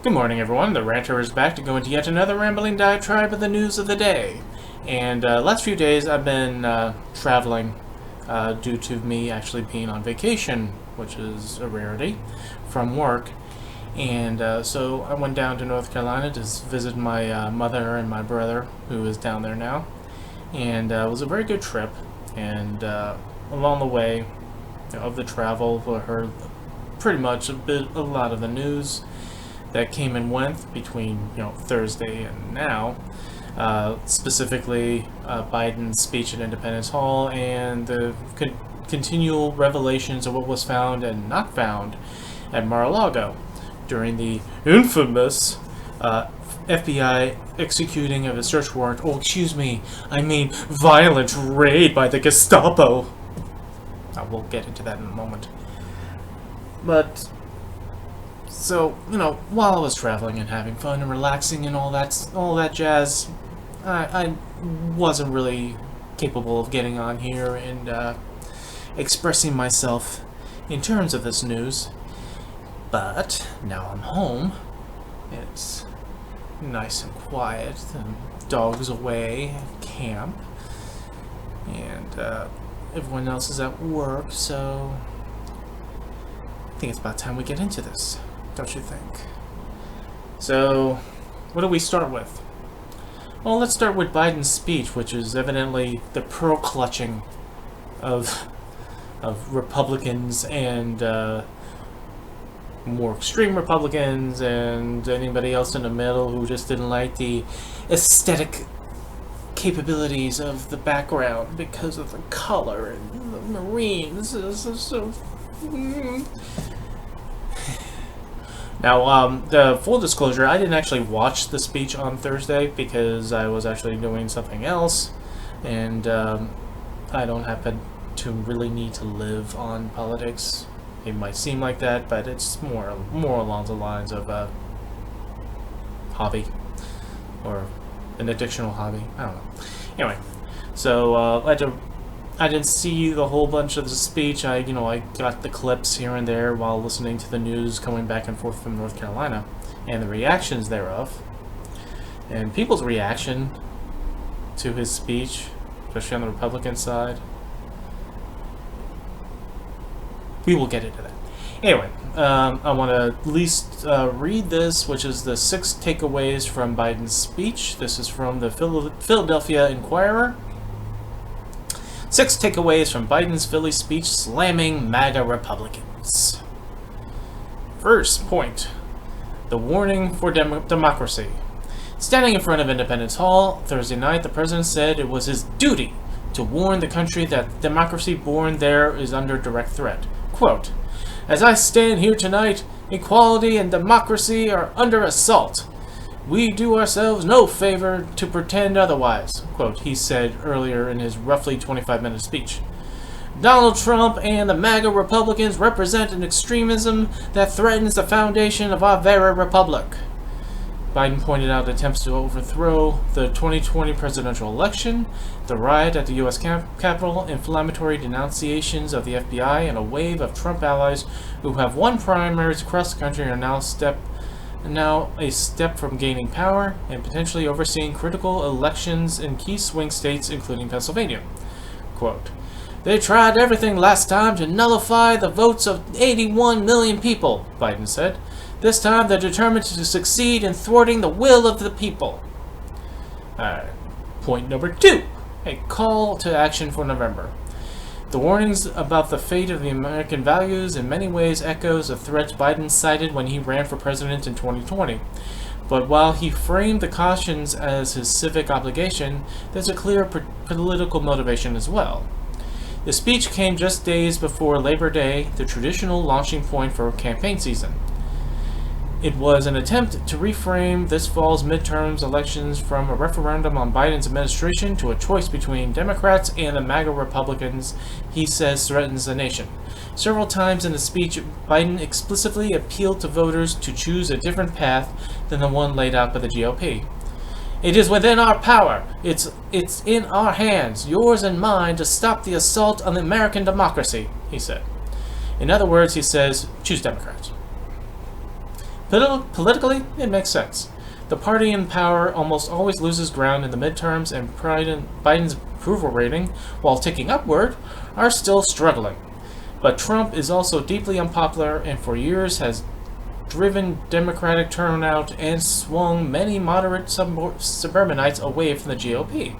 Good morning, everyone. The Ranter is back to go into yet another rambling diatribe of the news of the day. And last few days I've been traveling due to me actually being on vacation, which is a rarity, from work. And so I went down to North Carolina to visit my mother and my brother, who is down there now. And it was a very good trip. And along the way of the travel, I heard pretty much a lot of the news that came and went between Thursday and now, specifically Biden's speech at Independence Hall and the continual revelations of what was found and not found at Mar-a-Lago during the infamous FBI executing of a search warrant. Oh, excuse me, I mean violent raid by the Gestapo. We'll get into that in a moment. But so, while I was traveling and having fun and relaxing and all that jazz, I wasn't really capable of getting on here and expressing myself in terms of this news. But now I'm home. It's nice and quiet, and dogs away at camp, and everyone else is at work, so I think it's about time we get into this. Don't you think? So, what do we start with? Well, let's start with Biden's speech, which is evidently the pearl clutching of Republicans and more extreme Republicans and anybody else in the middle who just didn't like the aesthetic capabilities of the background because of the color and the Marines. Now, the full disclosure, I didn't actually watch the speech on Thursday because I was actually doing something else, and I don't happen to really need to live on politics. It might seem like that, but it's more along the lines of a hobby, or an addictional hobby. I don't know. Anyway, so I didn't see the whole bunch of the speech. I got the clips here and there while listening to the news coming back and forth from North Carolina and the reactions thereof. And people's reaction to his speech, especially on the Republican side. We will get into that. Anyway, I want to at least read this, which is the 6 takeaways from Biden's speech. This is from the Philadelphia Inquirer. 6 takeaways from Biden's Philly speech slamming MAGA Republicans. First point, the warning for democracy. Standing in front of Independence Hall Thursday night, the president said it was his duty to warn the country that democracy born there is under direct threat. Quote, "As I stand here tonight, equality and democracy are under assault. We do ourselves no favor to pretend otherwise," quote, he said earlier in his roughly 25-minute speech. Donald Trump and the MAGA Republicans represent an extremism that threatens the foundation of our very republic. Biden pointed out attempts to overthrow the 2020 presidential election, the riot at the U.S. Capitol, inflammatory denunciations of the FBI, and a wave of Trump allies who have won primaries across the country are now a step from gaining power and potentially overseeing critical elections in key swing states, including Pennsylvania. Quote, "They tried everything last time to nullify the votes of 81 million people," Biden said. "This time they're determined to succeed in thwarting the will of the people." Alright. Point number 2. A call to action for November. The warnings about the fate of the American values in many ways echoes the threats Biden cited when he ran for president in 2020. But while he framed the cautions as his civic obligation, there's a clear political motivation as well. The speech came just days before Labor Day, the traditional launching point for campaign season. It was an attempt to reframe this fall's midterms elections from a referendum on Biden's administration to a choice between Democrats and the MAGA Republicans he says threatens the nation. Several times in the speech, Biden explicitly appealed to voters to choose a different path than the one laid out by the GOP. "It is within our power. It's in our hands, yours and mine, to stop the assault on the American democracy," he said. In other words, he says, choose Democrats. Politically, it makes sense. The party in power almost always loses ground in the midterms, and Biden's approval rating, while ticking upward, are still struggling. But Trump is also deeply unpopular and for years has driven Democratic turnout and swung many moderate suburbanites away from the GOP.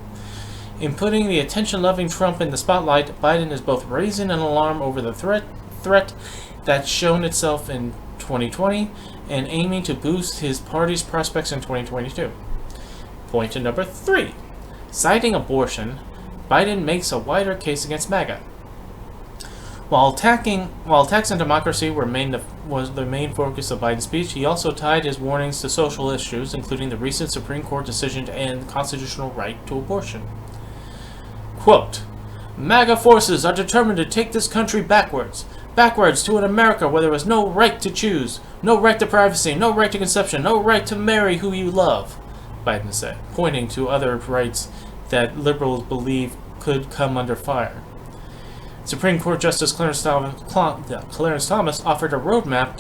In putting the attention-loving Trump in the spotlight, Biden is both raising an alarm over the threat that's shown itself in 2020 and aiming to boost his party's prospects in 2022. Point number 3. Citing abortion, Biden makes a wider case against MAGA. While attacks on democracy was the main focus of Biden's speech, he also tied his warnings to social issues, including the recent Supreme Court decision to end the constitutional right to abortion. Quote, MAGA forces are determined to take this country backwards to an America where there is no right to choose, no right to privacy, no right to conception, no right to marry who you love, Biden said, pointing to other rights that liberals believe could come under fire. Supreme Court Justice Clarence Thomas offered a roadmap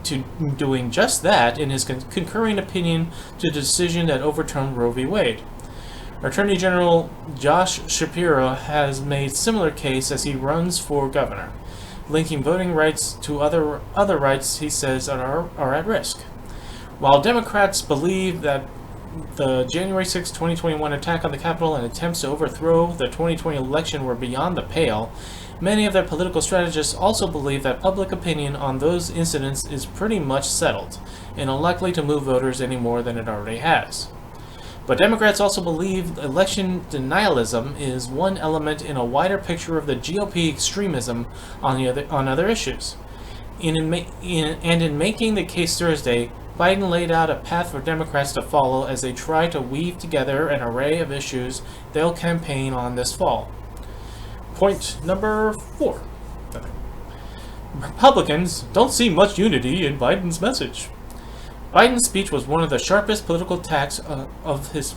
to doing just that in his concurring opinion to the decision that overturned Roe v. Wade. Attorney General Josh Shapiro has made similar case as he runs for governor, linking voting rights to other rights he says are at risk. While Democrats believe that the January 6, 2021 attack on the Capitol and attempts to overthrow the 2020 election were beyond the pale, many of their political strategists also believe that public opinion on those incidents is pretty much settled and unlikely to move voters any more than it already has. But Democrats also believe election denialism is one element in a wider picture of the GOP extremism on other issues. In making the case Thursday, Biden laid out a path for Democrats to follow as they try to weave together an array of issues they'll campaign on this fall. Point number 4. Republicans don't see much unity in Biden's message. Biden's speech was one of the sharpest political attacks of his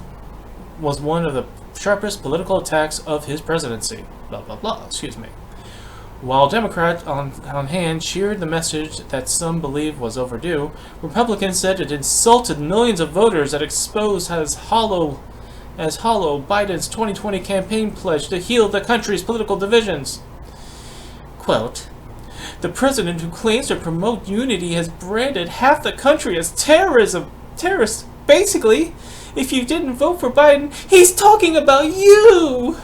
presidency. Blah blah blah. Excuse me. While Democrats on hand cheered the message that some believe was overdue, Republicans said it insulted millions of voters that exposed as hollow Biden's 2020 campaign pledge to heal the country's political divisions. Quote, the president who claims to promote unity has branded half the country as terrorists. Basically, if you didn't vote for Biden, he's talking about you!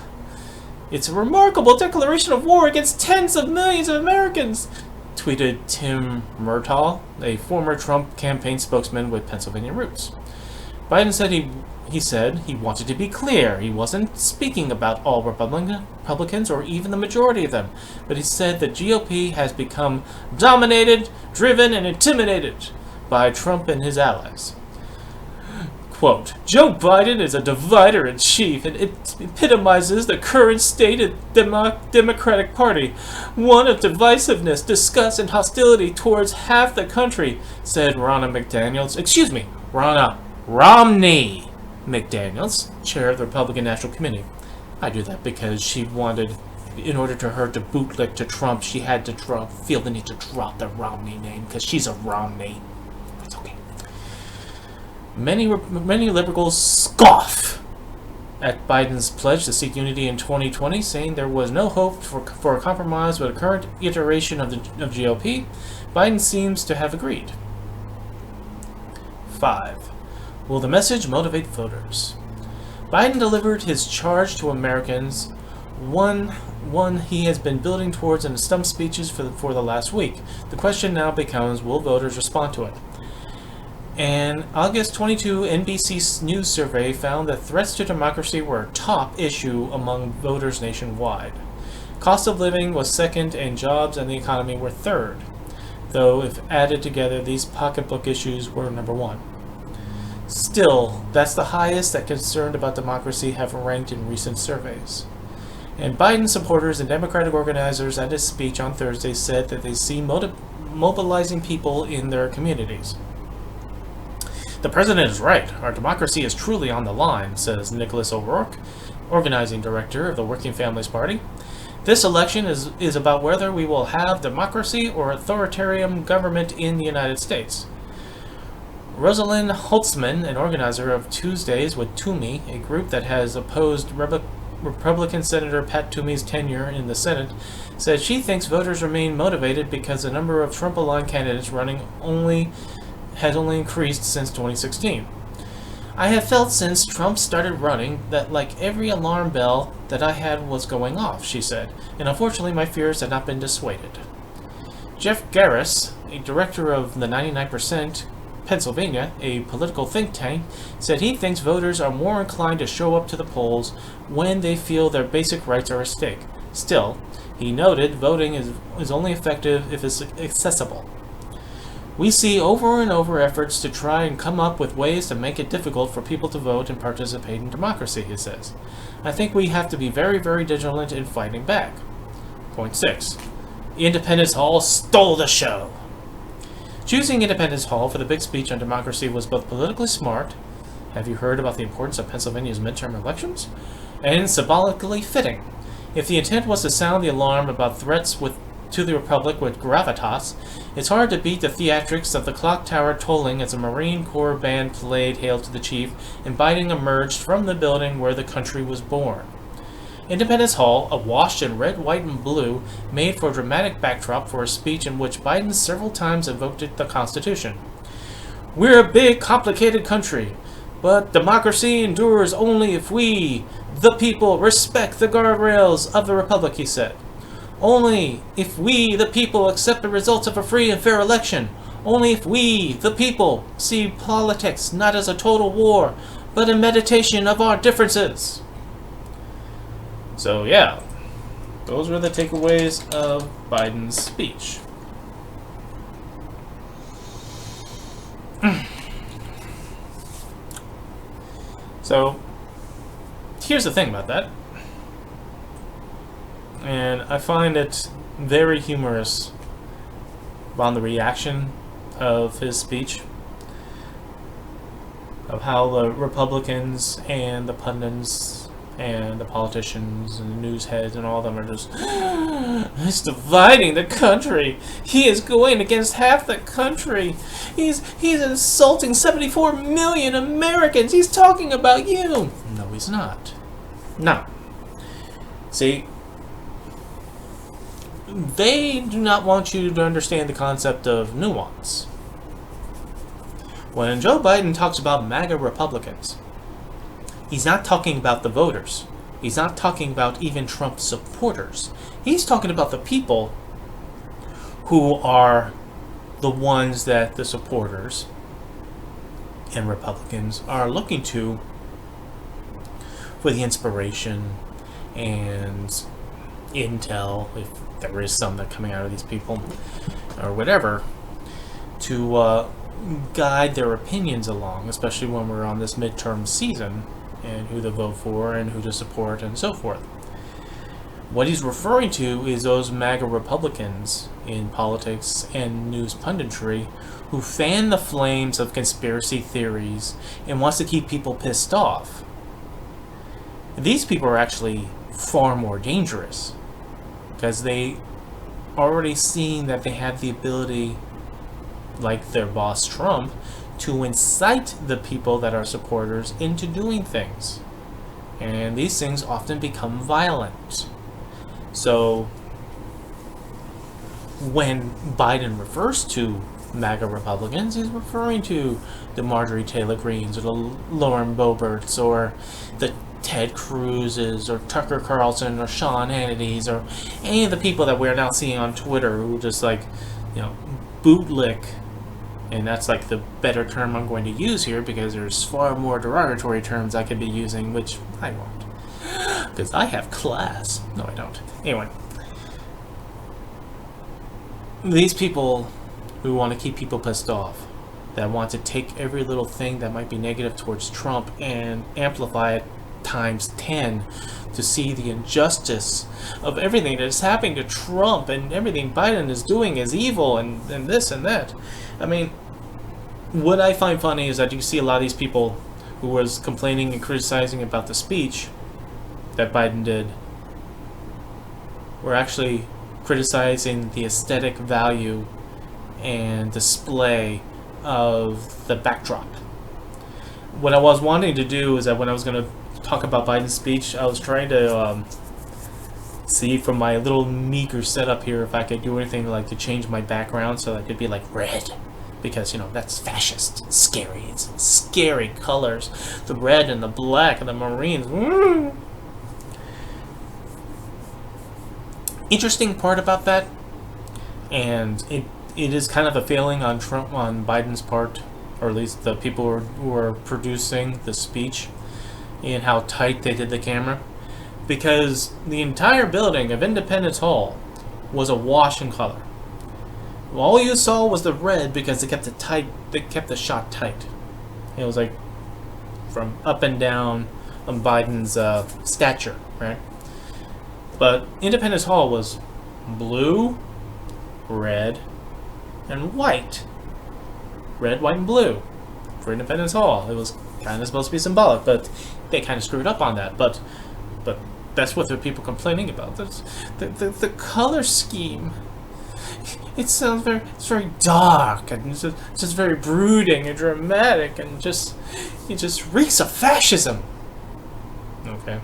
It's a remarkable declaration of war against tens of millions of Americans, tweeted Tim Murtaugh, a former Trump campaign spokesman with Pennsylvania roots. Biden said he said he wanted to be clear. He wasn't speaking about all Republicans or even the majority of them, but he said the GOP has become dominated, driven, and intimidated by Trump and his allies. Quote, Joe Biden is a divider-in-chief and it epitomizes the current state of the Democratic Party, one of divisiveness, disgust, and hostility towards half the country, said Ronna Romney McDaniels, chair of the Republican National Committee. I do that because she wanted, in order to her to bootlick to Trump, she had to feel the need to drop the Romney name because she's a Romney. It's okay. Many liberals scoff at Biden's pledge to seek unity in 2020, saying there was no hope for a compromise with the current iteration of GOP. Biden seems to have agreed. 5. Will the message motivate voters? Biden delivered his charge to Americans, one he has been building towards in stump speeches for the last week. The question now becomes, will voters respond to it? An August 22 NBC News survey found that threats to democracy were a top issue among voters nationwide. Cost of living was second, and jobs and the economy were third, though if added together, these pocketbook issues were number 1. Still, that's the highest that concerned about democracy have ranked in recent surveys. And Biden supporters and Democratic organizers at his speech on Thursday said that they see mobilizing people in their communities. The president is right. Our democracy is truly on the line, says Nicholas O'Rourke, organizing director of the Working Families Party. This election is about whether we will have democracy or authoritarian government in the United States. Rosalind Holtzman, an organizer of Tuesdays with Toomey, a group that has opposed Republican Senator Pat Toomey's tenure in the Senate, said she thinks voters remain motivated because the number of Trump-aligned candidates running has only increased since 2016. I have felt since Trump started running that like every alarm bell that I had was going off, she said, and unfortunately my fears had not been dissuaded. Jeff Garris, a director of the 99% Pennsylvania, a political think tank, said he thinks voters are more inclined to show up to the polls when they feel their basic rights are at stake. Still, he noted voting is only effective if it's accessible. We see over and over efforts to try and come up with ways to make it difficult for people to vote and participate in democracy, he says. I think we have to be very, very vigilant in fighting back. Point 6. Independence Hall stole the show. Choosing Independence Hall for the big speech on democracy was both politically smart, have you heard about the importance of Pennsylvania's midterm elections? And symbolically fitting. If the intent was to sound the alarm about threats to the Republic with gravitas, it's hard to beat the theatrics of the clock tower tolling as a Marine Corps band played Hail to the Chief and Biden emerged from the building where the country was born. Independence Hall, awash in red, white, and blue, made for a dramatic backdrop for a speech in which Biden several times invoked the Constitution. We're a big, complicated country, but democracy endures only if we, the people, respect the guardrails of the Republic, he said. Only if we, the people, accept the results of a free and fair election. Only if we, the people, see politics not as a total war, but a meditation of our differences. So yeah, those were the takeaways of Biden's speech. So, here's the thing about that. And I find it very humorous on the reaction of his speech, of how the Republicans and the pundits and the politicians and the news heads and all of them are just, he's dividing the country. He is going against half the country. He's insulting 74 million Americans. He's talking about you. No, he's not. No. See, they do not want you to understand the concept of nuance. When Joe Biden talks about MAGA Republicans, he's not talking about the voters. He's not talking about even Trump supporters. He's talking about the people who are the ones that the supporters and Republicans are looking to for the inspiration and intel, if there is some that coming out of these people, or whatever, to guide their opinions along, especially when we're on this midterm season, and who to vote for and who to support and so forth. What he's referring to is those MAGA Republicans in politics and news punditry who fan the flames of conspiracy theories and wants to keep people pissed off. These people are actually far more dangerous because they already seen that they have the ability, like their boss Trump, to incite the people that are supporters into doing things. And these things often become violent. So when Biden refers to MAGA Republicans, he's referring to the Marjorie Taylor Greenes or the Lauren Boeberts or the Ted Cruz's or Tucker Carlson or Sean Hannity's or any of the people that we're now seeing on Twitter who just bootlick. And that's like the better term I'm going to use here because there's far more derogatory terms I could be using, which I won't. Because I have class. No, I don't. Anyway. These people who want to keep people pissed off, that want to take every little thing that might be negative towards Trump and amplify it times 10 to see the injustice of everything that is happening to Trump and everything Biden is doing is evil and this and that. I mean, what I find funny is that you see a lot of these people who was complaining and criticizing about the speech that Biden did were actually criticizing the aesthetic value and display of the backdrop. What I was wanting to do is that when I was going to talk about Biden's speech, I was trying to see from my little meager setup here if I could do anything like to change my background so that it could be like red. Because, you know, that's fascist. It's scary. It's scary colors. The red and the black and the Marines. Interesting part about that, and it is kind of a failing on Biden's part, or at least the people who are producing the speech, and how tight they did the camera. Because the entire building of Independence Hall was a wash in color. All you saw was the red because they kept it tight. They kept the shot tight. It was like from up and down on Biden's stature, right? But Independence Hall was blue, red, and white. Red, white, and blue for Independence Hall. It was kind of supposed to be symbolic, but they kind of screwed up on that. But that's what the people complaining about. The color scheme. It sounds very dark and it's just very brooding and dramatic and it just reeks of fascism. Okay,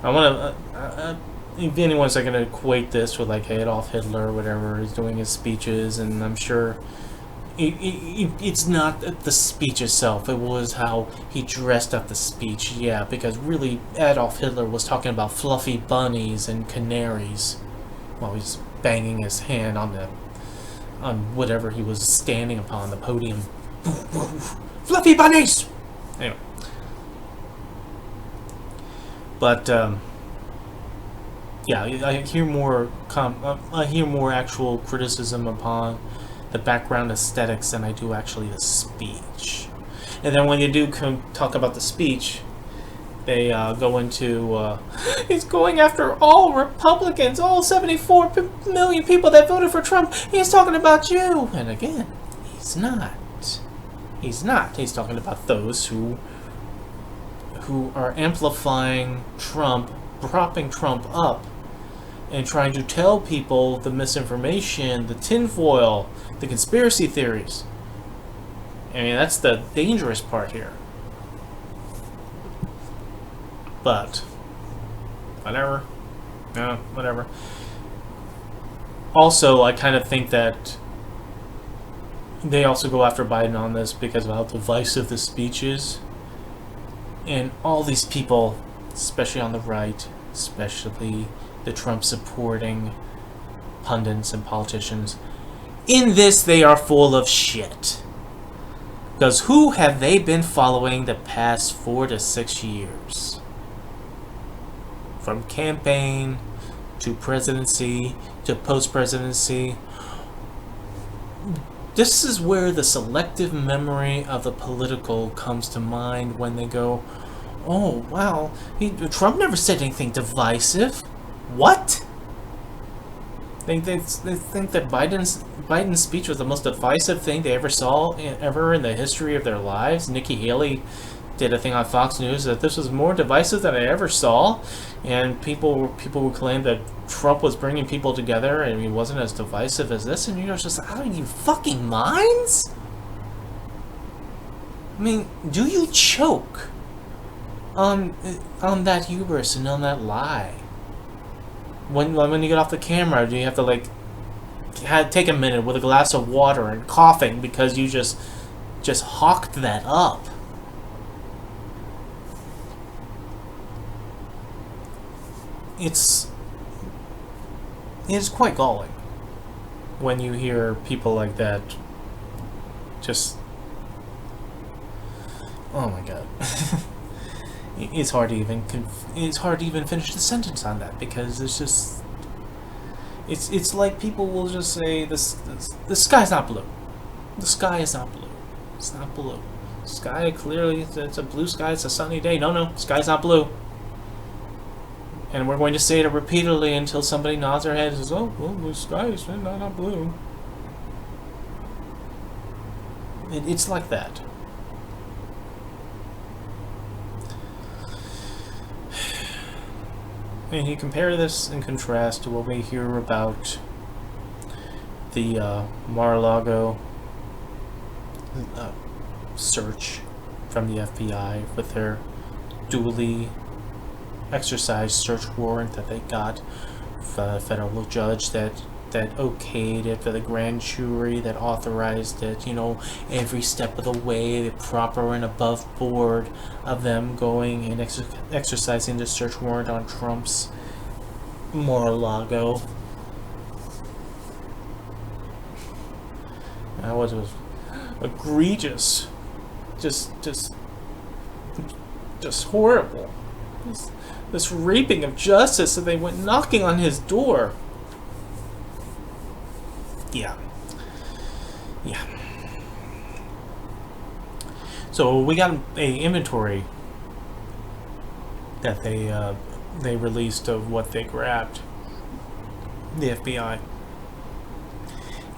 I want to. If anyone's going to equate this with like Adolf Hitler or whatever, he's doing his speeches, and I'm sure it's not the speech itself. It was how he dressed up the speech. Yeah, because really Adolf Hitler was talking about fluffy bunnies and canaries while he's banging his hand on whatever he was standing upon, the podium. Fluffy bunnies! Anyway. But, yeah, I hear more actual criticism upon the background aesthetics than I do actually the speech. And then when you do talk about the speech, they go into, he's going after all Republicans, all 74 million people that voted for Trump. He's talking about you. And again, he's not. He's not. He's talking about those who are amplifying Trump, propping Trump up, and trying to tell people the misinformation, the tinfoil, the conspiracy theories. I mean, that's the dangerous part here. But whatever. No, whatever. Also, I kind of think that they also go after Biden on this because of how divisive the speech is. And all these people, especially on the right, especially the Trump-supporting pundits and politicians, in this they are full of shit. Because who have they been following the past 4 to 6 years? From campaign to presidency to post-presidency. This is where the selective memory of the political comes to mind when they go, oh, wow, Trump never said anything divisive. What? They think that Biden's speech was the most divisive thing they ever saw ever in the history of their lives. Nikki Haley did a thing on Fox News that this was more divisive than I ever saw, and people would claim that Trump was bringing people together and he wasn't as divisive as this, and you're just out of your fucking minds? I mean, do you choke on that hubris and on that lie? When you get off the camera, do you have to like take a minute with a glass of water and coughing because you just hawked that up? It's quite galling when you hear people like that just, oh my god. It's hard to even finish the sentence on that, because it's just it's like people will just say the sky's not blue. The sky is not blue. It's not blue. Sky, clearly it's a blue sky, it's a sunny day. No, sky's not blue. And we're going to say it repeatedly until somebody nods their head and says, oh, well, the sky is not blue. It's like that. And you compare this in contrast to what we hear about the Mar-a-Lago search from the FBI with their duly exercised search warrant that they got for the federal judge that okayed it, for the grand jury that authorized it, you know, every step of the way, the proper and above board of them going and exercising the search warrant on Trump's Mar-a-Lago. That was egregious. Just horrible. This raping of justice that they went knocking on his door. Yeah. So we got a inventory that they released of what they grabbed, the FBI,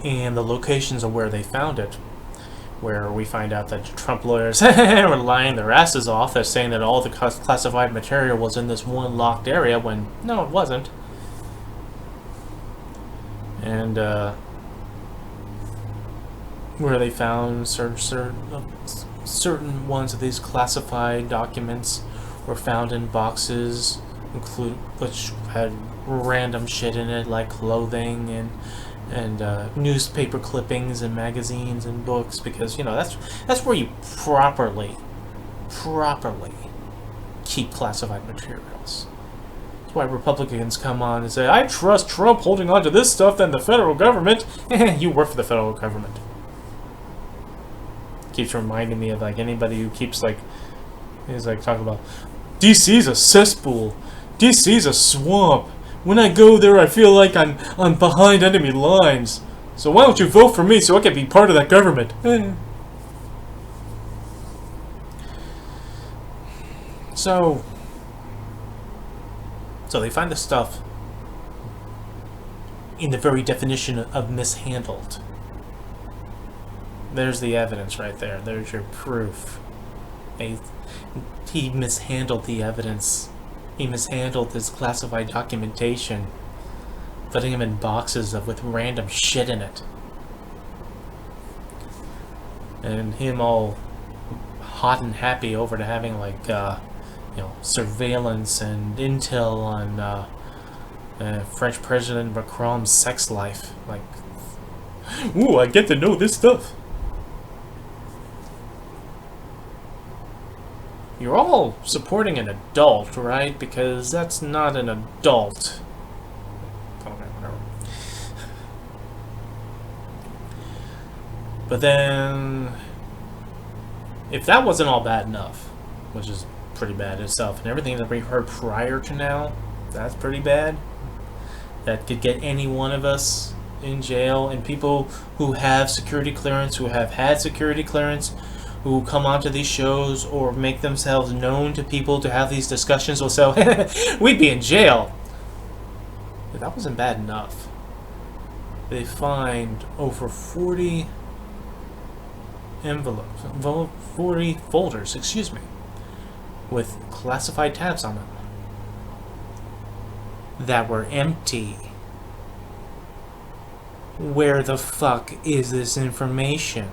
and the locations of where they found it. Where we find out that Trump lawyers were lying their asses off. They're saying that all the classified material was in this one locked area when no, it wasn't. And where they found certain ones of these classified documents were found in boxes, which had random shit in it, like clothing and newspaper clippings and magazines and books, because you know that's where you properly keep classified materials. That's why Republicans come on and say, I trust Trump holding on to this stuff than the federal government. You work for the federal government. Keeps reminding me of like anybody who keeps like, he's like talking about DC's a cesspool, DC's a swamp. When I go there, I feel like I'm behind enemy lines. So why don't you vote for me so I can be part of that government? So they find the stuff in the very definition of mishandled. There's the evidence right there. There's your proof. He mishandled the evidence. He mishandled his classified documentation, putting them in boxes with random shit in it. And him all hot and happy over to having like, surveillance and intel on French President Macron's sex life. Like, ooh, I get to know this stuff. You're all supporting an adult, right? Because that's not an adult. Okay, whatever. But then, if that wasn't all bad enough, which is pretty bad itself, and everything that we heard prior to now, that's pretty bad. That could get any one of us in jail, and people who have security clearance, who have had security clearance, who come onto these shows or make themselves known to people to have these discussions will say, we'd be in jail. But that wasn't bad enough. They find over 40 envelopes, 40 folders, with classified tabs on them that were empty. Where the fuck is this information?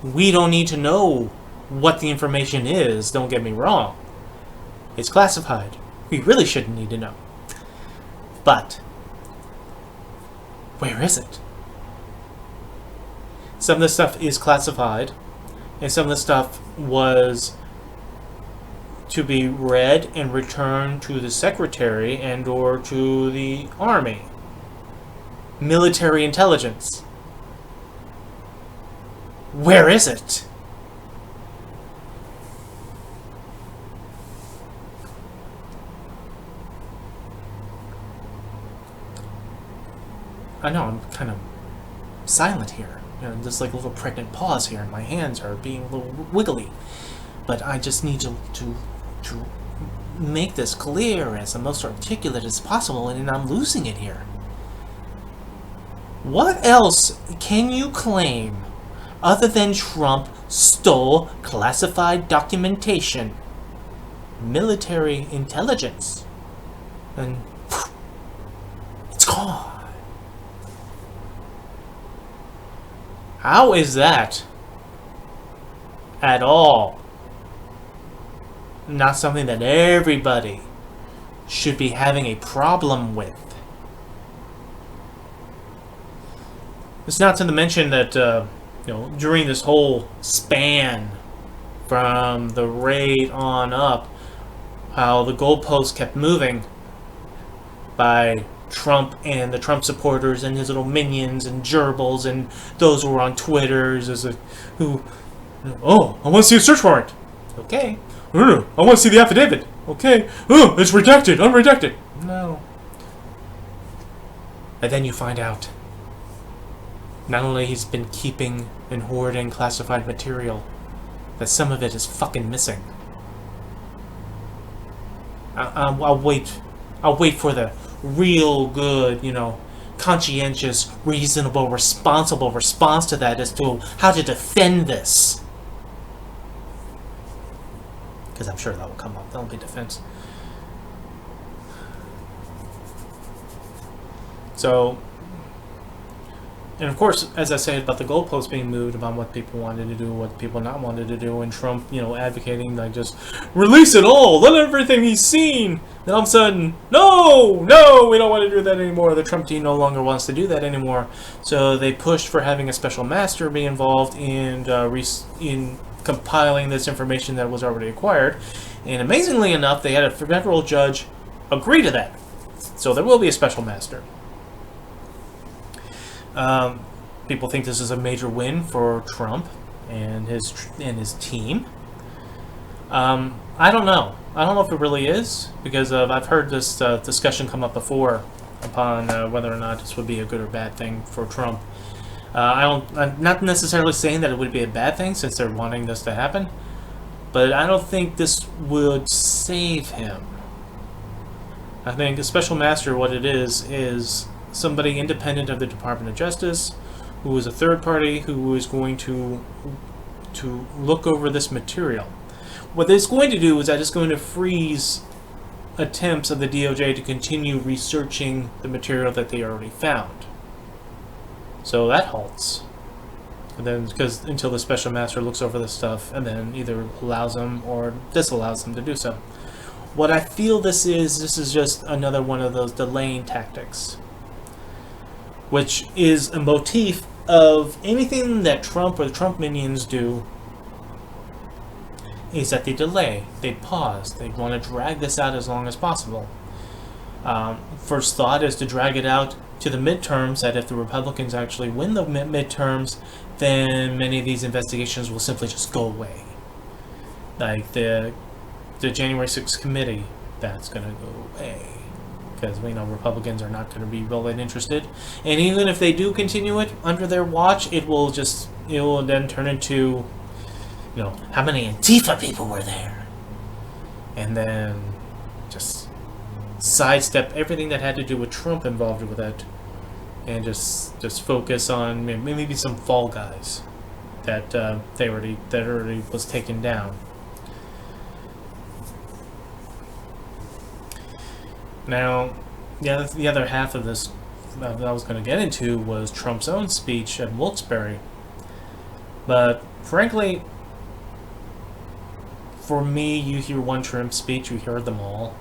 We don't need to know what the information is, don't get me wrong. It's classified. We really shouldn't need to know. But, where is it? Some of the stuff is classified, and some of the stuff was to be read and returned to the secretary and or to the army. Military intelligence. Where is it? I know, I'm kind of silent here. You know, just like a little pregnant pause here, and my hands are being a little wiggly. But I just need to make this clear as the most articulate as possible, and I'm losing it here. What else can you claim other than Trump stole classified documentation, military intelligence, and it's gone? How is that at all not something that everybody should be having a problem with? It's not to mention that during this whole span from the raid on up, how the goalposts kept moving by Trump and the Trump supporters and his little minions and gerbils and those who were on Twitters who, oh, I want to see a search warrant. Okay. I want to see the affidavit. Okay. Oh, it's redacted. Unredacted. No. And then you find out not only he's been keeping and hoarding classified material, that some of it is fucking missing. I'll wait for the real good, conscientious, reasonable, responsible response to that as to how to defend this. Because I'm sure that will come up. That'll be defense. So, and of course, as I said about the goalposts being moved about what people wanted to do, what people not wanted to do, and Trump, advocating like just release it all, let everything be seen. Then all of a sudden, no, we don't want to do that anymore. The Trump team no longer wants to do that anymore. So they pushed for having a special master be involved in compiling this information that was already acquired. And amazingly enough, they had a federal judge agree to that. So there will be a special master. People think this is a major win for Trump and his team. I don't know. I don't know if it really is, because I've heard this discussion come up before upon whether or not this would be a good or bad thing for Trump. I'm not necessarily saying that it would be a bad thing since they're wanting this to happen, but I don't think this would save him. I think a special master, what it is somebody independent of the Department of Justice, who is a third party, who is going to look over this material. What it's going to do is that it's going to freeze attempts of the DOJ to continue researching the material that they already found. So that halts. And then, because until the special master looks over this stuff and then either allows them or disallows them to do so. What I feel this is just another one of those delaying tactics, which is a motif of anything that Trump or the Trump minions do, is that they delay, they pause, they want to drag this out as long as possible. First thought is to drag it out to the midterms, that if the Republicans actually win the midterms, then many of these investigations will simply just go away. Like the January 6th committee, that's going to go away. Because we know Republicans are not going to be really interested. And even if they do continue it under their watch, it will then turn into, how many Antifa people were there? And then just sidestep everything that had to do with Trump involved with it. And just focus on maybe some fall guys that already was taken down. Now, the other half of this that I was going to get into was Trump's own speech at Wilkes-Barre. But frankly, for me, you hear one Trump speech, you hear them all,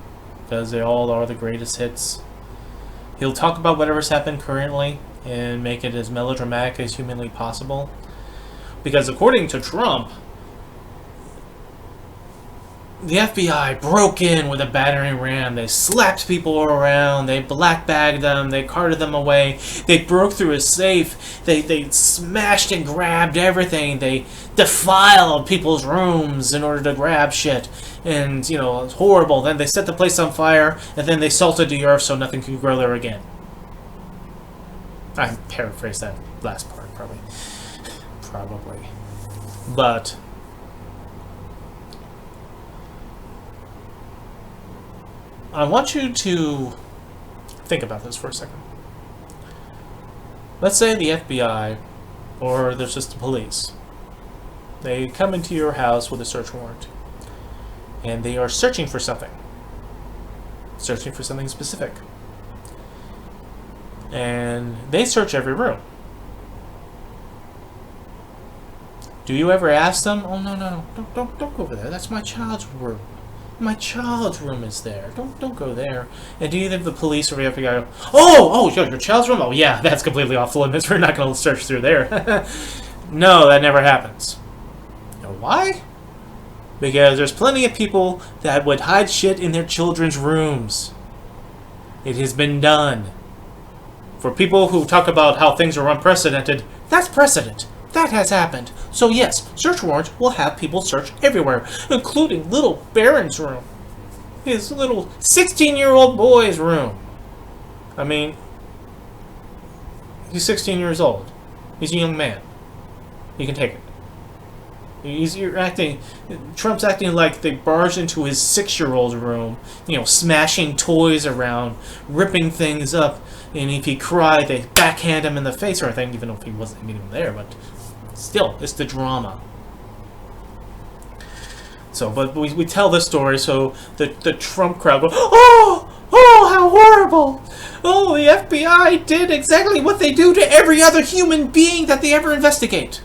because they all are the greatest hits. He'll talk about whatever's happened currently and make it as melodramatic as humanly possible. Because according to Trump, the FBI broke in with a battering ram. They slapped people around. They black-bagged them. They carted them away. They broke through his safe. They smashed and grabbed everything. They defiled people's rooms in order to grab shit. And, it's horrible. Then they set the place on fire, and then they salted the earth so nothing could grow there again. I paraphrased that last part, probably. But I want you to think about this for a second. Let's say the FBI, or there's just the police, they come into your house with a search warrant, and they are searching for something specific. And they search every room. Do you ever ask them? Oh, no, no, no, don't go over there. That's my child's room. My child's room is there. Don't go there. And do you think the police or the FBI go, oh, your child's room? Oh, yeah, that's completely off limits. We're not going to search through there. No, that never happens. You know why? Because there's plenty of people that would hide shit in their children's rooms. It has been done. For people who talk about how things are unprecedented, that's precedent. That has happened. So yes, search warrants will have people search everywhere, including little Baron's room. His little 16-year-old boy's room. I mean, he's 16 years old. He's a young man. He can take it. Trump's acting like they barged into his 6-year-old's room, smashing toys around, ripping things up, and if he cried, they backhand him in the face or anything, even if he wasn't even there, but still, it's the drama. So, but we tell this story, so the Trump crowd goes, oh, how horrible! Oh, the FBI did exactly what they do to every other human being that they ever investigate.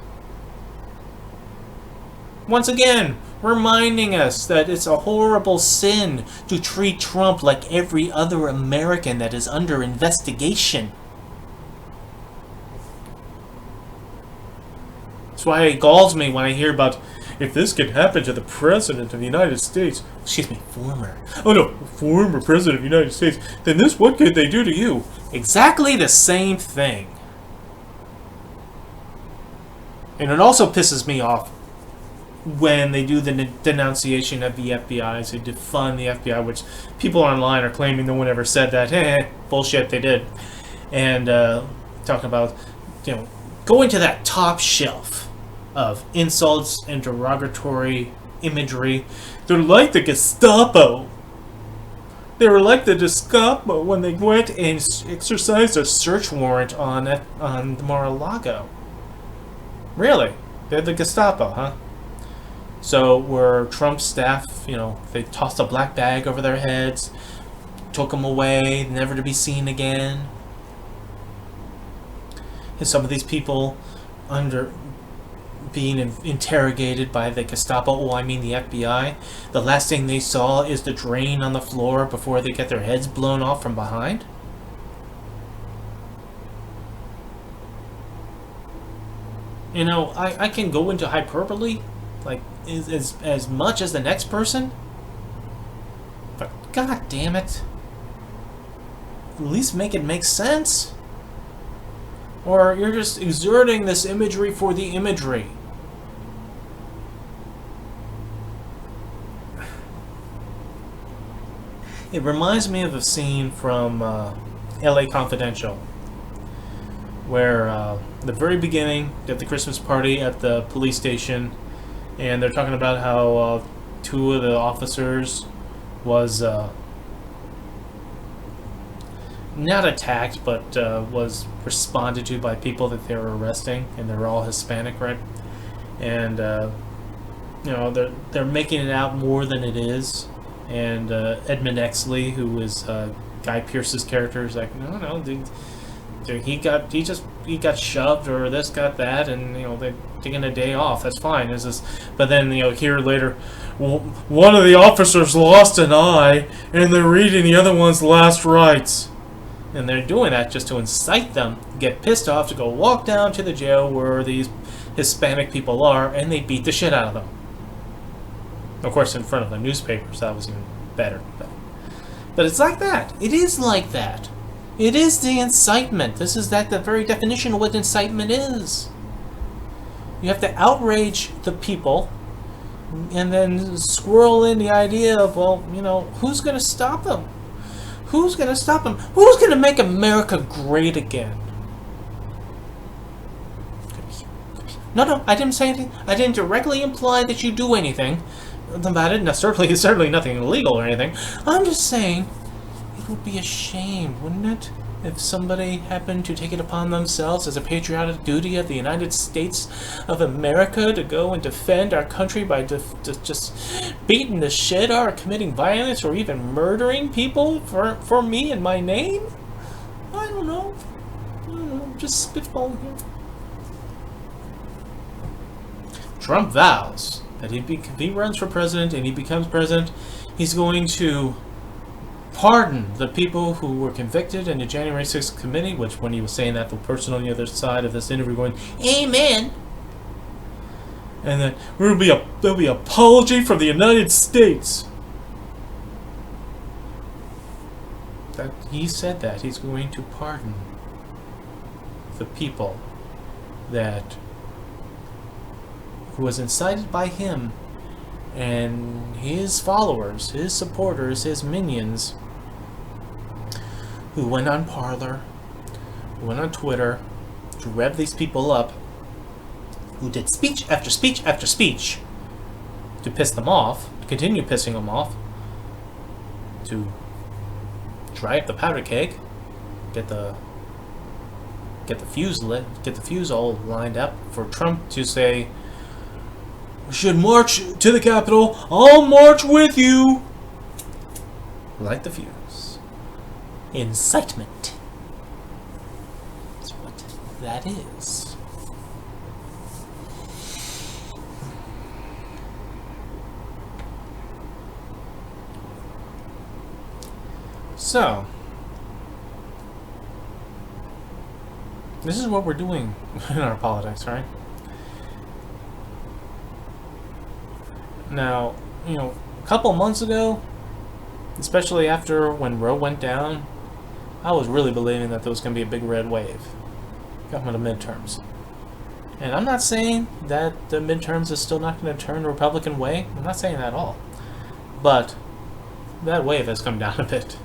Once again, reminding us that it's a horrible sin to treat Trump like every other American that is under investigation. That's why it galls me when I hear about, if this could happen to the President of the United States, former President of the United States, then what could they do to you? Exactly the same thing. And it also pisses me off when they do the denunciation of the FBI, to defund the FBI, which people online are claiming no one ever said that. Bullshit, they did. And talking about, going to that top shelf of insults and derogatory imagery. They're like the Gestapo. They were like the Gestapo when they went and exercised a search warrant on Mar-a-Lago. Really? They're the Gestapo, huh? So, were Trump's staff, they tossed a black bag over their heads, took them away, never to be seen again. And some of these people being interrogated by the Gestapo, the FBI, the last thing they saw is the drain on the floor before they get their heads blown off from behind. I can go into hyperbole, like, as much as the next person, but god damn it, at least make it make sense. Or you're just exerting this imagery for the imagery. It reminds me of a scene from LA Confidential, where the very beginning, at the Christmas party at the police station, and they're talking about how two of the officers was not attacked, but was responded to by people that they were arresting, and they're all Hispanic, right? And they're making it out more than it is. And Edmund Exley, who is Guy Pearce's character, is like, no, dude, he got shoved, or this got that, and they're taking a day off. That's fine. But then here later, one of the officers lost an eye, and they're reading the other one's last rites, and they're doing that just to incite them, get pissed off, to go walk down to the jail where these Hispanic people are, and they beat the shit out of them. Of course, in front of the newspapers, that was even better. But it's like that. It is like that. It is the incitement. This is the very definition of what incitement is. You have to outrage the people, and then swirl in the idea of, who's going to stop them? Who's going to stop them? Who's going to make America great again? No, I didn't say anything. I didn't directly imply that you do anything about it. Now, certainly nothing illegal or anything. I'm just saying, it would be a shame, wouldn't it, if somebody happened to take it upon themselves as a patriotic duty of the United States of America to go and defend our country by just beating the shit out, or committing violence, or even murdering people for me and my name? I don't know. Just spitballing here. Trump vows that if he runs for president and he becomes president, he's going to pardon the people who were convicted in the January 6th committee, which when he was saying that, the person on the other side of this interview going, "Amen." And then there'll be an apology from the United States. That he said that he's going to pardon the people that who was incited by him and his followers, his supporters, his minions, who went on Parler, who went on Twitter to rev these people up, who did speech after speech after speech to piss them off, to continue pissing them off, to dry up the powder keg, get the fuse lit, get the fuse all lined up for Trump to say, "We should march to the Capitol. I'll march with you." Light the fuse. Incitement. That's what that is. So, this is what we're doing in our politics, right? Now, a couple months ago, especially after when Roe went down, I was really believing that there was going to be a big red wave coming to midterms. And I'm not saying that the midterms is still not going to turn the Republican way. I'm not saying that at all. But that wave has come down a bit.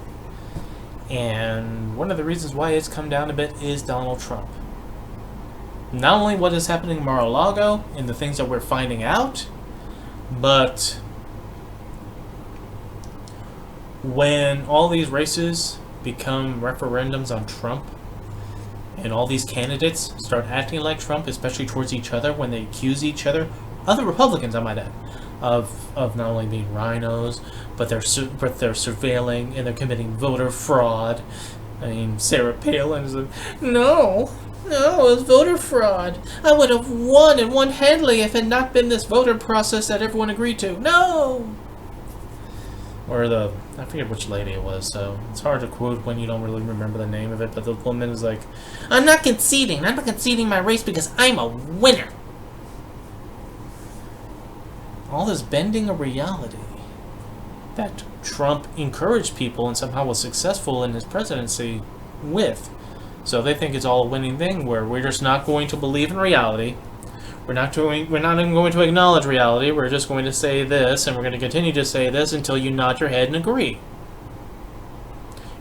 And one of the reasons why it's come down a bit is Donald Trump. Not only what is happening in Mar-a-Lago and the things that we're finding out, but when all these races become referendums on Trump and all these candidates start acting like Trump, especially towards each other when they accuse each other, other Republicans I might add, of not only being rhinos, but they're surveilling and they're committing voter fraud. I mean, Sarah Palin is no, it was voter fraud. I would have won and won handily if it had not been this voter process that everyone agreed to. No! Or I forget which lady it was, so it's hard to quote when you don't really remember the name of it, but the woman is like, I'm not conceding my race because I'm a winner. All this bending of reality that Trump encouraged people and somehow was successful in his presidency with. So they think it's all a winning thing where we're just not going to believe in reality. We're not even going to acknowledge reality. We're just going to say this, and we're going to continue to say this until you nod your head and agree.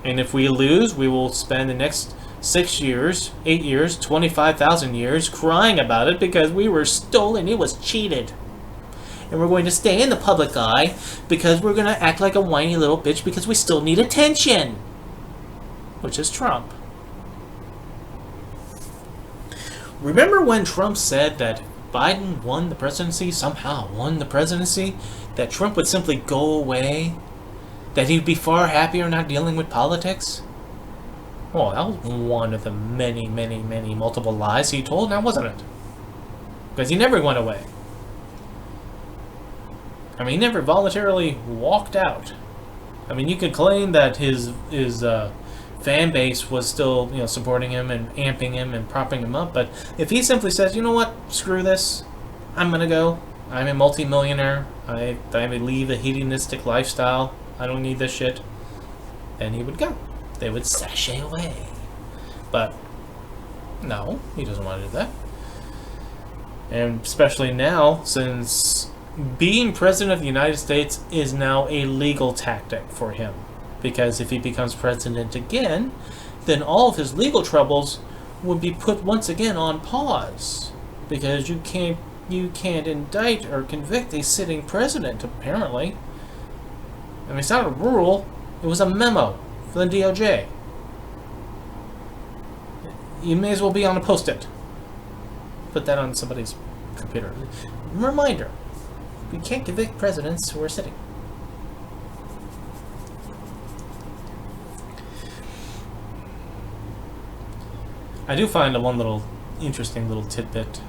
And if we lose, we will spend the next 6 years, 8 years, 25,000 years crying about it because we were stolen, it was cheated. And we're going to stay in the public eye because we're going to act like a whiny little bitch because we still need attention. Which is Trump. Remember when Trump said that Biden won the presidency, somehow won the presidency, that Trump would simply go away, that he'd be far happier not dealing with politics? Well, that was one of the many, many, many multiple lies he told, now wasn't it? Because he never went away. I mean, he never voluntarily walked out. I mean, you could claim that his fan base was still, supporting him and amping him and propping him up, but if he simply says, you know what, screw this, I'm gonna go, I'm a multi-millionaire, I leave a hedonistic lifestyle, I don't need this shit, then he would go. They would sashay away. But no, he doesn't want to do that. And especially now, since being president of the United States is now a legal tactic for him. Because if he becomes president again, then all of his legal troubles would be put once again on pause. Because you can't indict or convict a sitting president, apparently. I mean, it's not a rule, it was a memo from the DOJ. You may as well be on a post-it. Put that on somebody's computer. Reminder. We can't convict presidents who are sitting. I do find one little interesting little tidbit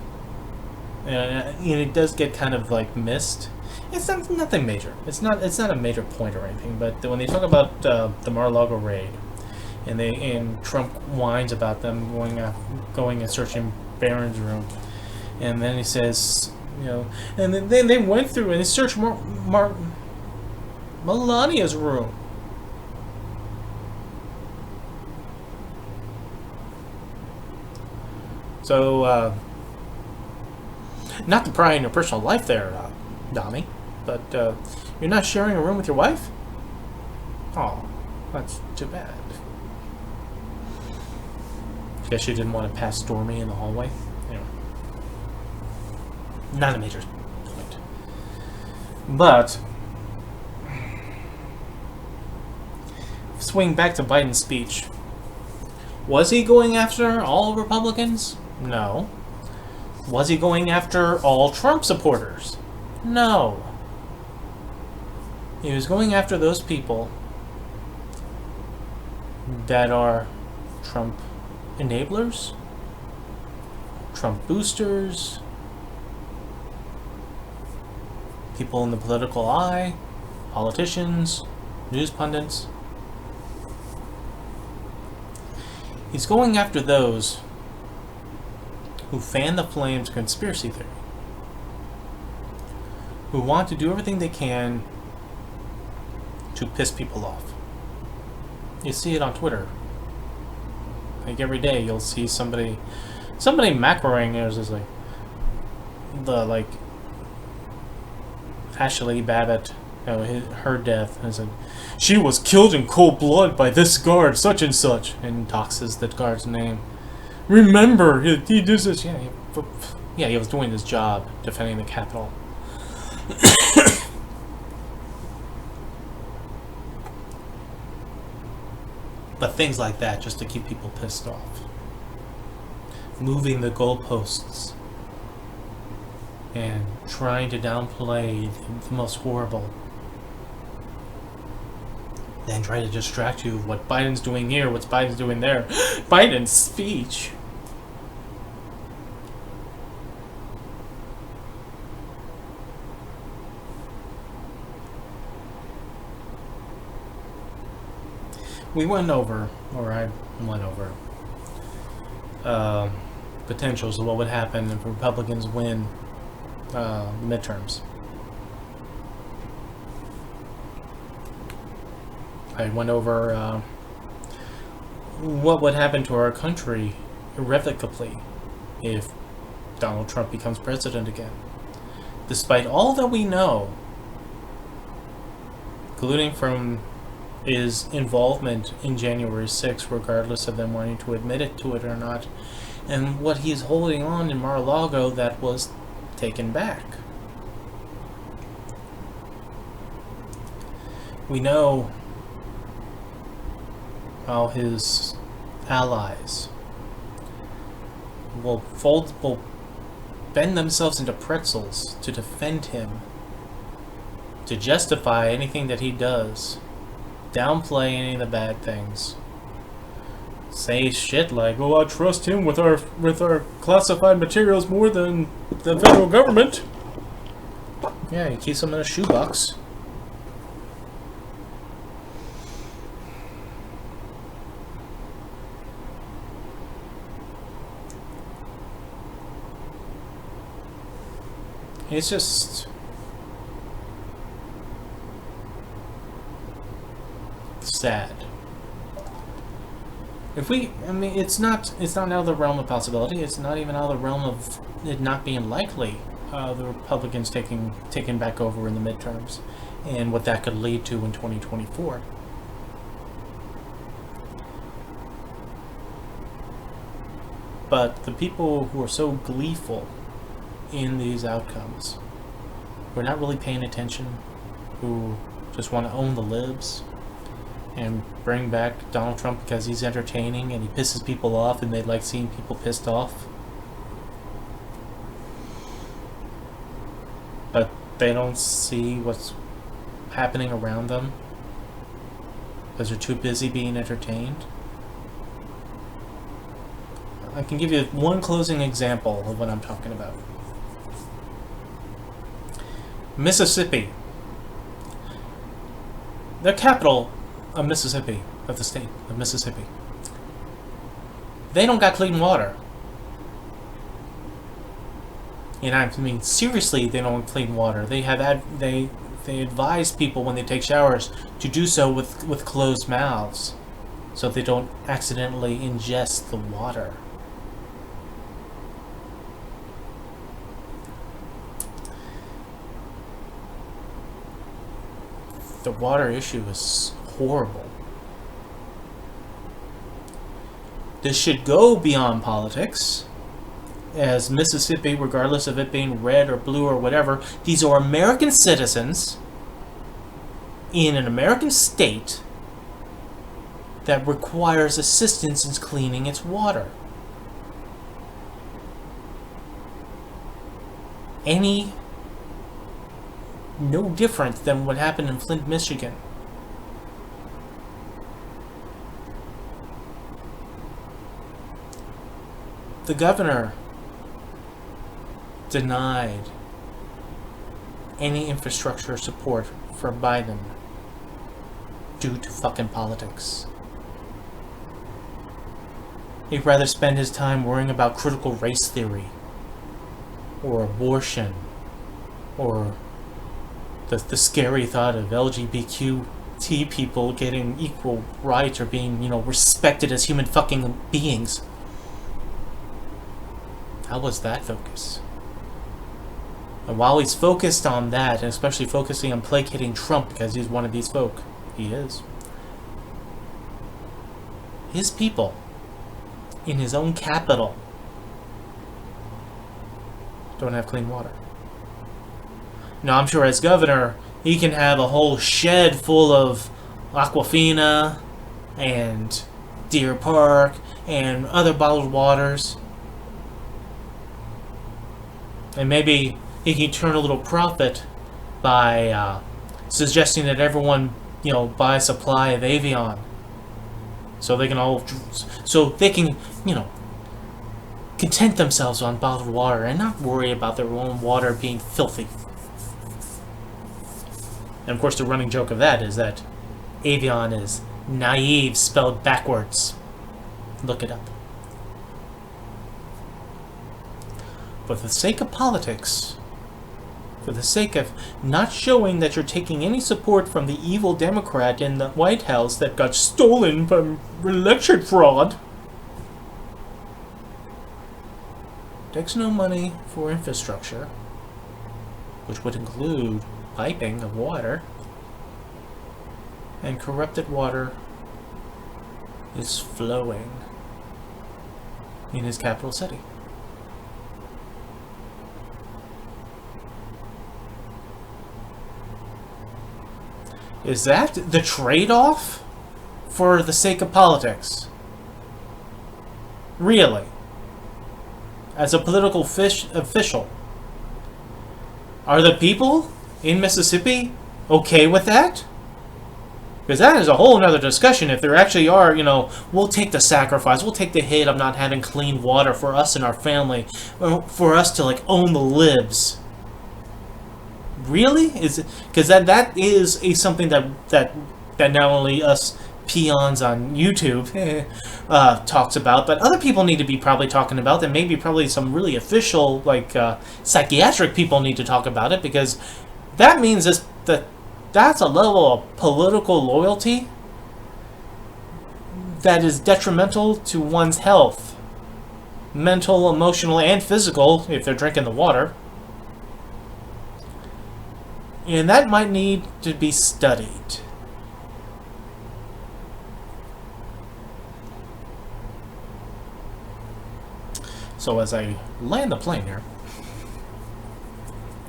and it does get kind of like missed. It's not nothing major. It's not a major point or anything. But when they talk about the Mar-a-Lago raid, and Trump whines about them going and searching Barron's room, and then he says, and then they went through and they searched Melania's room. So, not to pry in your personal life there, Donnie, but you're not sharing a room with your wife? Oh, that's too bad. Guess you didn't want to pass Stormy in the hallway? Anyway. Not a major point. But, swing back to Biden's speech. Was he going after all Republicans? No. Was he going after all Trump supporters? No. He was going after those people that are Trump enablers, Trump boosters, people in the political eye, politicians, news pundits. He's going after those who fan the flames of conspiracy theory, who want to do everything they can to piss people off. You see it on Twitter. Like every day you'll see somebody macroing is like Ashley Babbitt, her death, and said she was killed in cold blood by this guard, such and such, and doxes the guard's name. Remember, he did this. Yeah, he was doing his job, defending the Capitol. But things like that, just to keep people pissed off. Moving the goalposts. And trying to downplay the most horrible. Then try to distract you of what Biden's doing here, what Biden's doing there. Biden's speech. We went over, or I went over, potentials of what would happen if Republicans win the midterms. I went over what would happen to our country irrevocably if Donald Trump becomes president again. Despite all that we know, including from his involvement in January 6th, regardless of them wanting to admit it to it or not, and what he's holding on in Mar-a-Lago that was taken back. We know how his allies will bend themselves into pretzels to defend him, to justify anything that he does, downplay any of the bad things, say shit like, "Oh, I trust him with our classified materials more than the federal government." Yeah, he keeps them in a shoebox. It's just sad. It's not out of the realm of possibility. It's not even out of the realm of it not being likely. The Republicans taking back over in the midterms, and what that could lead to in 2024. But the people who are so gleeful in these outcomes, who are not really paying attention, who just want to own the libs and bring back Donald Trump because he's entertaining and he pisses people off and they like seeing people pissed off. But they don't see what's happening around them because they're too busy being entertained. I can give you one closing example of what I'm talking about. Mississippi. The capital of Mississippi, of the state of Mississippi. They don't got clean water. And I mean, seriously, they don't have clean water. They advise people when they take showers to do so with closed mouths, so they don't accidentally ingest the water. The water issue is horrible. This should go beyond politics, as Mississippi, regardless of it being red or blue or whatever, these are American citizens in an American state that requires assistance in cleaning its water. No different than what happened in Flint, Michigan. The governor denied any infrastructure support for Biden due to fucking politics. He'd rather spend his time worrying about critical race theory, or abortion, or the scary thought of LGBTQ people getting equal rights or being, respected as human fucking beings. How was that focus? And while he's focused on that, and especially focusing on placating Trump because he's one of these folk, he is, his people in his own capital don't have clean water. Now, I'm sure as governor, he can have a whole shed full of Aquafina and Deer Park and other bottled waters. And maybe he can turn a little profit by suggesting that everyone, buy a supply of Evian, so they can content themselves on bottled water and not worry about their own water being filthy. And of course, the running joke of that is that Evian is naive spelled backwards. Look it up. But for the sake of politics, for the sake of not showing that you're taking any support from the evil Democrat in the White House that got stolen from election fraud, takes no money for infrastructure, which would include piping of water, and corrupted water is flowing in his capital city. Is that the trade-off for the sake of politics? Really? As a political official, are the people in Mississippi okay with that? Because that is a whole other discussion. If there actually are, we'll take the sacrifice, we'll take the hit of not having clean water for us and our family, for us to own the libs. Really? Is it because that is something that not only us peons on YouTube talks about, but other people need to be probably talking about, and maybe probably some really official psychiatric people need to talk about it, because that means that's a level of political loyalty that is detrimental to one's health, mental, emotional, and physical if they're drinking the water. And that might need to be studied. So as I land the plane here,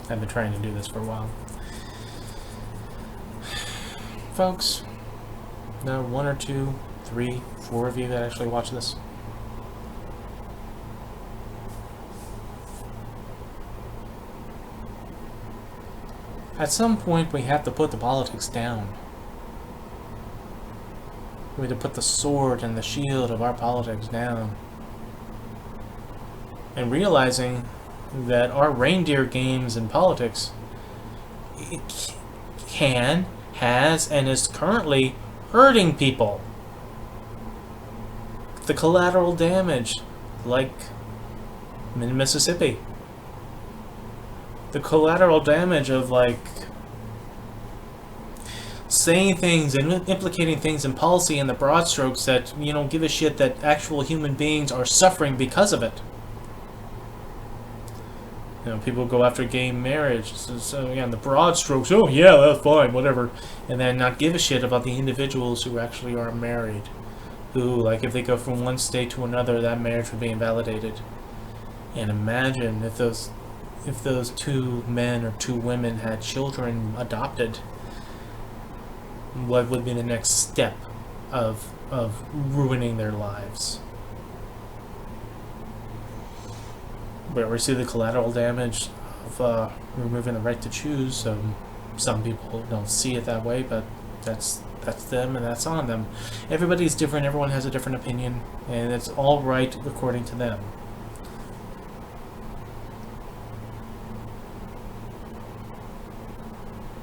I've been trying to do this for a while. Folks, there are 1 or 2, 3, 4 of you that actually watch this. At some point, we have to put the politics down. We have to put the sword and the shield of our politics down. And realizing that our reindeer games in politics it can, has, and is currently hurting people. The collateral damage, like in Mississippi. The collateral damage of, like, saying things and implicating things in policy in the broad strokes that you don't give a shit that actual human beings are suffering because of it. You know, people go after gay marriage, so again, the broad strokes, oh yeah, that's fine, whatever, and then not give a shit about the individuals who actually are married, who, like, if they go from one state to another, that marriage would be invalidated. And imagine if those two men or two women had children adopted, what would be the next step of ruining their lives? Where we see the collateral damage of removing the right to choose. So some people don't see it that way, but that's them and that's on them. Everybody's different. Everyone has a different opinion, and it's all right according to them.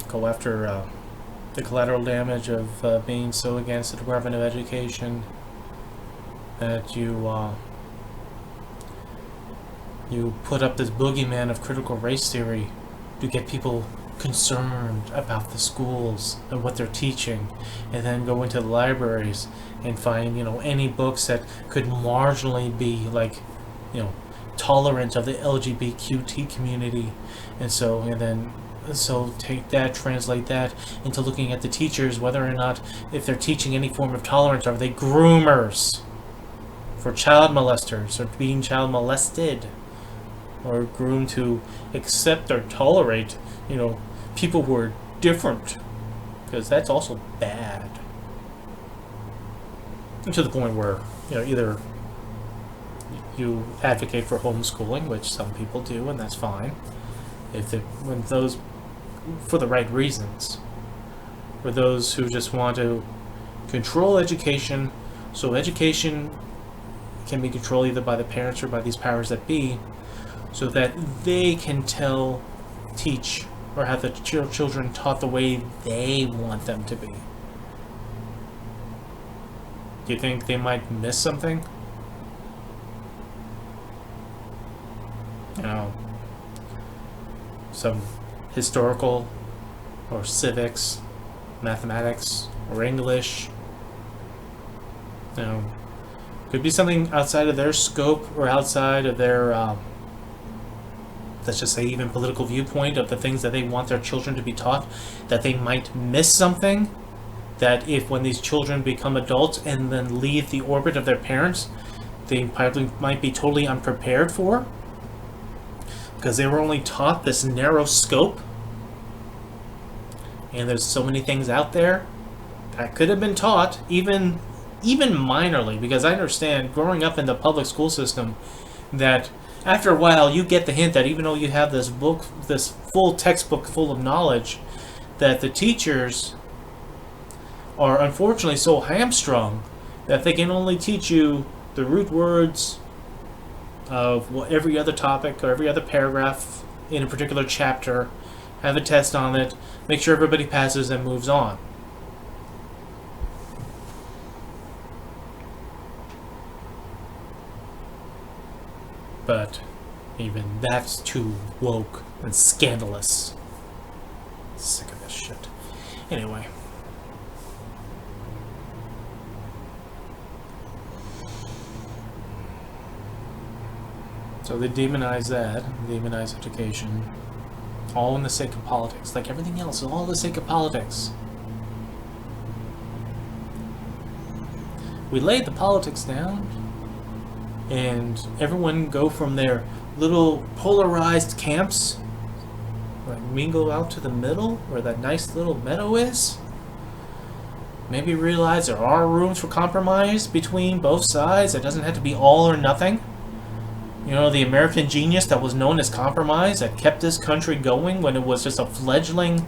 Go after the collateral damage of being so against the Department of Education that you put up this boogeyman of critical race theory to get people concerned about the schools and what they're teaching, and then go into the libraries and find, any books that could marginally be, like, tolerant of the LGBTQ community, so take that, translate that into looking at the teachers, whether or not, if they're teaching any form of tolerance, are they groomers for child molesters or being child molested, or groomed to accept or tolerate, people who are different, because that's also bad. And to the point where, either you advocate for homeschooling, which some people do, and that's fine, when those for the right reasons, for those who just want to control education, so education can be controlled either by the parents or by these powers that be, so that they can teach, or have the children taught the way they want them to be. Do you think they might miss something? Some historical, or civics, mathematics, or English. Could be something outside of their scope, or outside of their, let's just say, even political viewpoint of the things that they want their children to be taught, that they might miss something, that if when these children become adults and then leave the orbit of their parents, they probably might be totally unprepared for, because they were only taught this narrow scope. And there's so many things out there that could have been taught, even minorly, because I understand, growing up in the public school system, that after a while you get the hint that even though you have this book, this full textbook full of knowledge, that the teachers are unfortunately so hamstrung that they can only teach you the root words of every other topic or every other paragraph in a particular chapter, have a test on it, make sure everybody passes, and moves on. But even that's too woke and scandalous. Sick of this shit. Anyway. So they demonize that, demonize education, all in the sake of politics. Like everything else, all in the sake of politics. We laid the politics down, and everyone go from their little polarized camps, like mingle out to the middle, where that nice little meadow is. Maybe realize there are rooms for compromise between both sides. It doesn't have to be all or nothing. The American genius that was known as compromise, that kept this country going when it was just a fledgling,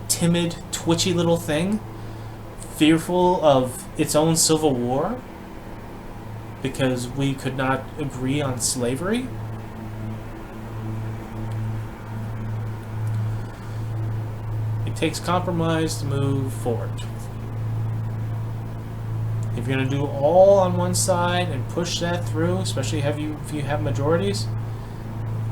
timid, twitchy little thing, fearful of its own civil war because we could not agree on slavery. takes compromise to move forward. If you're going to do all on one side and push that through, especially if you have majorities,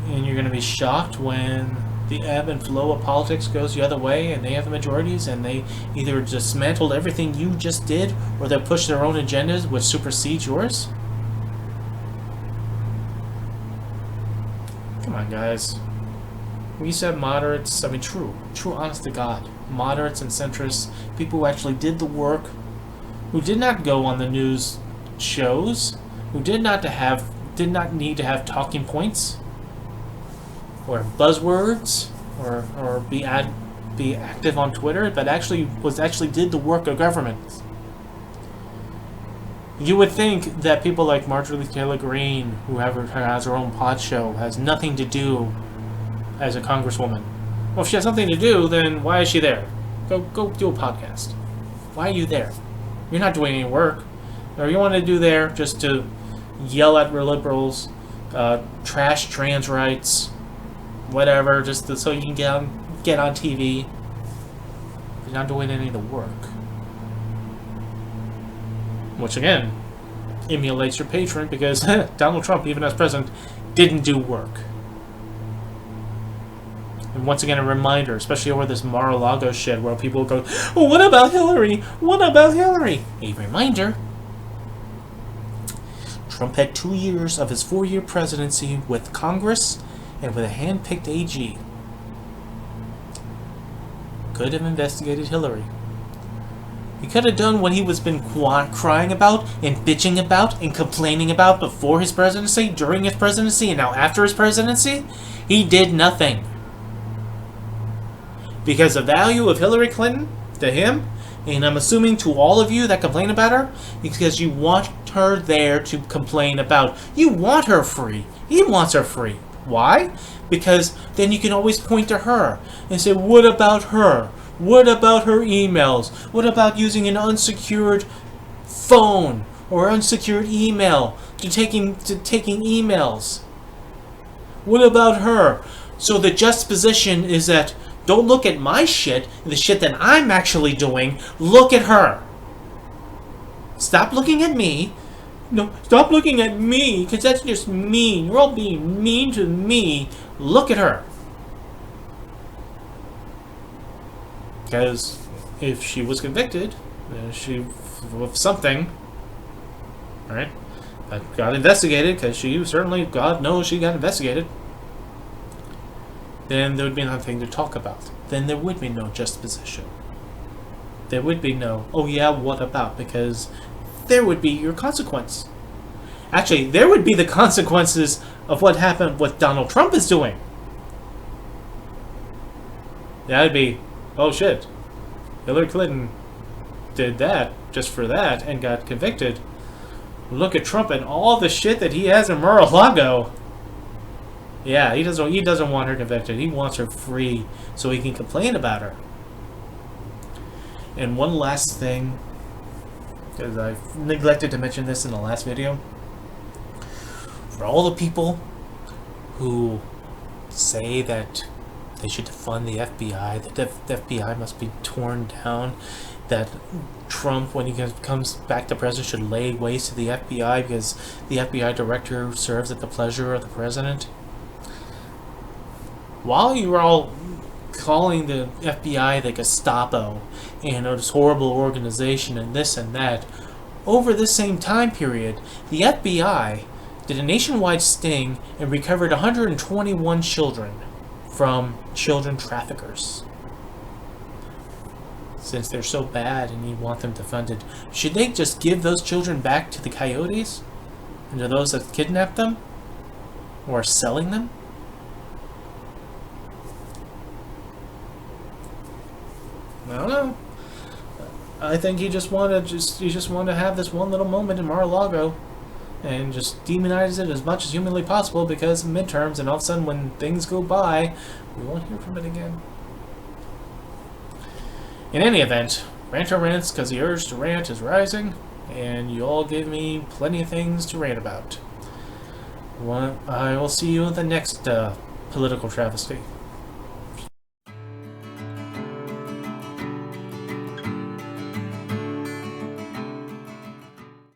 and you're going to be shocked when the ebb and flow of politics goes the other way and they have the majorities and they either dismantled everything you just did or they push their own agendas which supersedes yours. Come on, guys. We said moderates, I mean true, honest to God, moderates and centrists, people who actually did the work, who did not go on the news shows, who did not need to have talking points or buzzwords or be active on Twitter, but actually did the work of government. You would think that people like Marjorie Taylor Greene, who has her own pod show, has nothing to do as a congresswoman. Well, if she has something to do, then why is she there? Go do a podcast. Why are you there? You're not doing any work. Or you want to do there just to yell at liberals, trash trans rights, whatever, just so you can get on TV. You're not doing any of the work. Which again, emulates your patron because Donald Trump, even as president, didn't do work. And once again, a reminder, especially over this Mar-a-Lago shit, where people go, oh, what about Hillary? What about Hillary? A reminder. Trump had 2 years of his 4-year presidency with Congress and with a hand-picked AG. Could have investigated Hillary. He could have done what he was been crying about and bitching about and complaining about before his presidency, during his presidency, and now after his presidency. He did nothing. Because the value of Hillary Clinton to him, and I'm assuming to all of you that complain about her, because you want her there to complain about. You want her free. He wants her free. Why? Because then you can always point to her and say, what about her? What about her emails? What about using an unsecured phone or unsecured email to taking emails? What about her? So the juxtaposition is that don't look at my shit, the shit that I'm actually doing. Look at her. Stop looking at me. No, stop looking at me, because that's just mean. You're all being mean to me. Look at her. Because if she was convicted, of something, right? That got investigated, because she certainly, God knows she got investigated. Then there would be nothing to talk about. Then there would be no juxtaposition. There would be no, oh yeah, what about? Because there would be your consequence. Actually, there would be the consequences of what happened, what Donald Trump is doing. That would be, oh shit, Hillary Clinton did that just for that and got convicted. Look at Trump and all the shit that he has in Mar-a-Lago. Yeah, he doesn't want her convicted. He wants her free so he can complain about her. And one last thing, because I neglected to mention this in the last video. For all the people who say that they should defund the FBI, that the FBI must be torn down, that Trump, when he comes back to president, should lay waste to the FBI because the FBI director serves at the pleasure of the president. While you were all calling the FBI the Gestapo and this horrible organization and this and that, over this same time period, the FBI did a nationwide sting and recovered 121 children from children traffickers. Since they're so bad and you want them defunded, should they just give those children back to the coyotes and to those that kidnapped them or are selling them? I don't know. I think he just wanted to have this one little moment in Mar-a-Lago and just demonize it as much as humanly possible because of midterms, and all of a sudden when things go by, we won't hear from it again. In any event, Ranter rants because the urge to rant is rising, and you all give me plenty of things to rant about. I will see you in the next political travesty.